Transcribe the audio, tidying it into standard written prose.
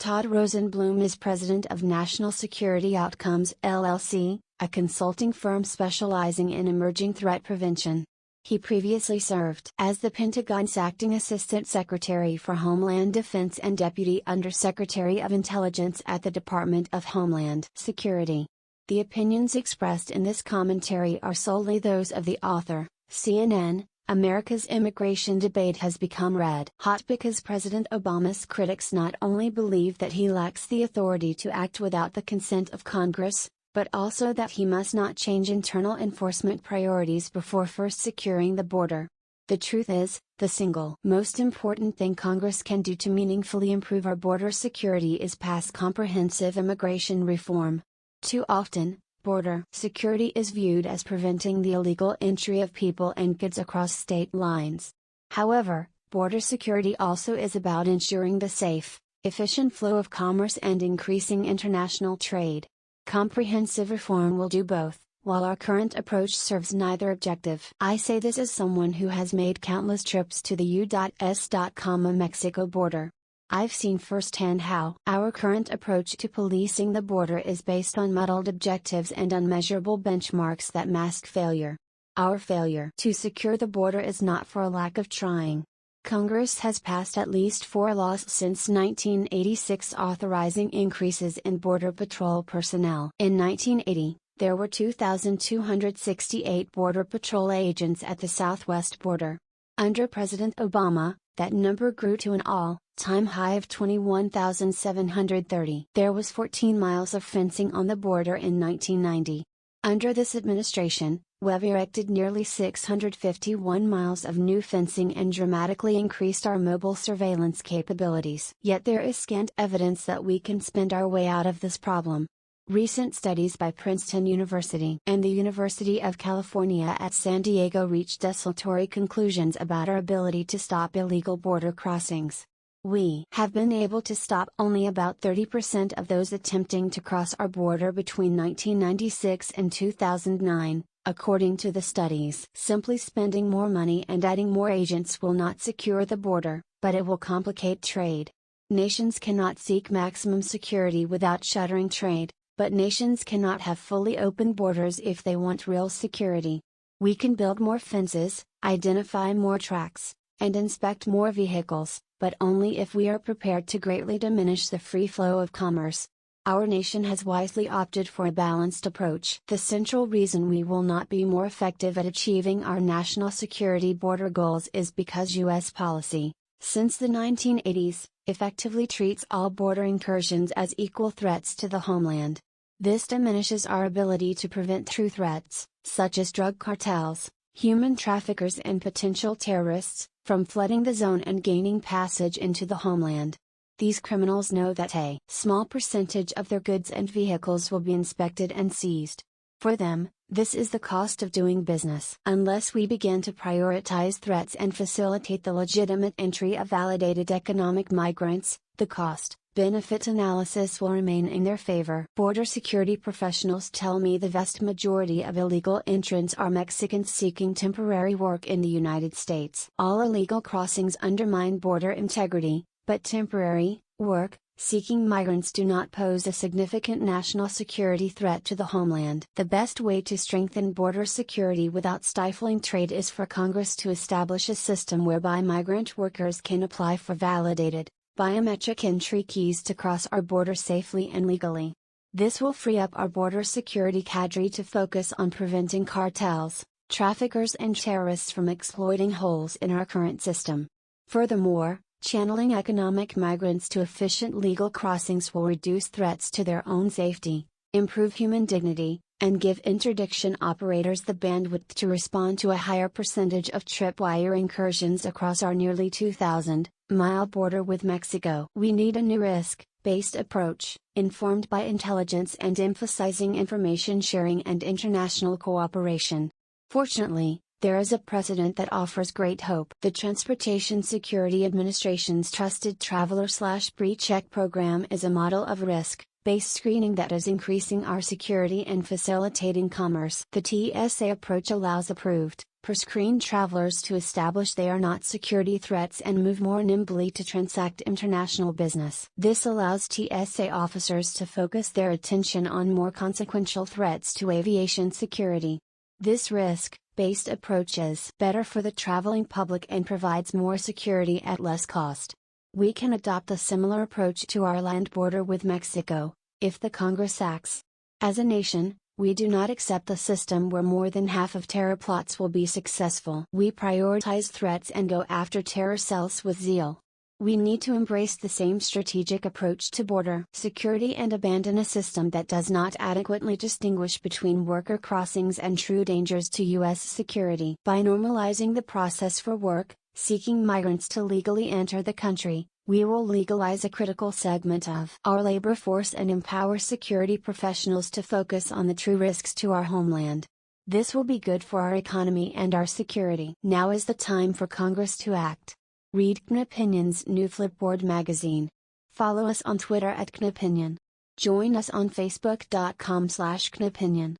Todd Rosenblum is president of National Security Outcomes LLC, a consulting firm specializing in emerging threat prevention. He previously served as the Pentagon's acting assistant secretary for Homeland Defense and deputy undersecretary of intelligence at the Department of Homeland Security. The opinions expressed in this commentary are solely those of the author. CNN, America's immigration debate has become red hot because President Obama's critics not only believe that he lacks the authority to act without the consent of Congress, but also that he must not change internal enforcement priorities before first securing the border. The truth is, the single most important thing Congress can do to meaningfully improve our border security is pass comprehensive immigration reform. Too often, border security is viewed as preventing the illegal entry of people and goods across state lines. However, border security also is about ensuring the safe, efficient flow of commerce and increasing international trade. Comprehensive reform will do both, while our current approach serves neither objective. I say this as someone who has made countless trips to the U.S.-Mexico border. I've seen firsthand how our current approach to policing the border is based on muddled objectives and unmeasurable benchmarks that mask failure. Our failure to secure the border is not for a lack of trying. Congress has passed at least 4 laws since 1986 authorizing increases in Border Patrol personnel. In 1980, there were 2,268 Border Patrol agents at the southwest border. Under President Obama, that number grew to an all-time high of 21,730. There was 14 miles of fencing on the border in 1990. Under this administration, we've erected nearly 651 miles of new fencing and dramatically increased our mobile surveillance capabilities. Yet there is scant evidence that we can spend our way out of this problem. Recent studies by Princeton University and the University of California at San Diego reached desultory conclusions about our ability to stop illegal border crossings. We have been able to stop only about 30% of those attempting to cross our border between 1996 and 2009, according to the studies. Simply spending more money and adding more agents will not secure the border, but it will complicate trade. Nations cannot seek maximum security without shuttering trade. But nations cannot have fully open borders if they want real security. We can build more fences, identify more tracks, and inspect more vehicles, but only if we are prepared to greatly diminish the free flow of commerce. Our nation has wisely opted for a balanced approach. The central reason we will not be more effective at achieving our national security border goals is because U.S. policy, since the 1980s, effectively treats all border incursions as equal threats to the homeland. This diminishes our ability to prevent true threats, such as drug cartels, human traffickers and potential terrorists, from flooding the zone and gaining passage into the homeland. These criminals know that a small percentage of their goods and vehicles will be inspected and seized. For them, this is the cost of doing business. Unless we begin to prioritize threats and facilitate the legitimate entry of validated economic migrants, the cost-benefit analysis will remain in their favor. Border security professionals tell me the vast majority of illegal entrants are Mexicans seeking temporary work in the United States. All illegal crossings undermine border integrity, but temporary work seeking migrants do not pose a significant national security threat to the homeland. The best way to strengthen border security without stifling trade is for Congress to establish a system whereby migrant workers can apply for validated, biometric entry keys to cross our border safely and legally. This will free up our border security cadre to focus on preventing cartels, traffickers and terrorists from exploiting holes in our current system. Furthermore, channeling economic migrants to efficient legal crossings will reduce threats to their own safety, improve human dignity, and give interdiction operators the bandwidth to respond to a higher percentage of tripwire incursions across our nearly 2,000-mile border with Mexico. We need a new risk-based approach, informed by intelligence and emphasizing information sharing and international cooperation. Fortunately, there is a precedent that offers great hope. The Transportation Security Administration's Trusted Traveler/Pre-Check program is a model of risk-based screening that is increasing our security and facilitating commerce. The TSA approach allows approved, pre-screen travelers to establish they are not security threats and move more nimbly to transact international business. This allows TSA officers to focus their attention on more consequential threats to aviation security. This risk-based approach is better for the traveling public and provides more security at less cost. We can adopt a similar approach to our land border with Mexico, if the Congress acts. As a nation, we do not accept a system where more than half of terror plots will be successful. We prioritize threats and go after terror cells with zeal. We need to embrace the same strategic approach to border security and abandon a system that does not adequately distinguish between worker crossings and true dangers to U.S. security. By normalizing the process for work-seeking migrants to legally enter the country, we will legalize a critical segment of our labor force and empower security professionals to focus on the true risks to our homeland. This will be good for our economy and our security. Now is the time for Congress to act. Read KNOPinion's new Flipboard magazine. Follow us on Twitter @KNOPinion. Join us on Facebook.com/KNOPinion.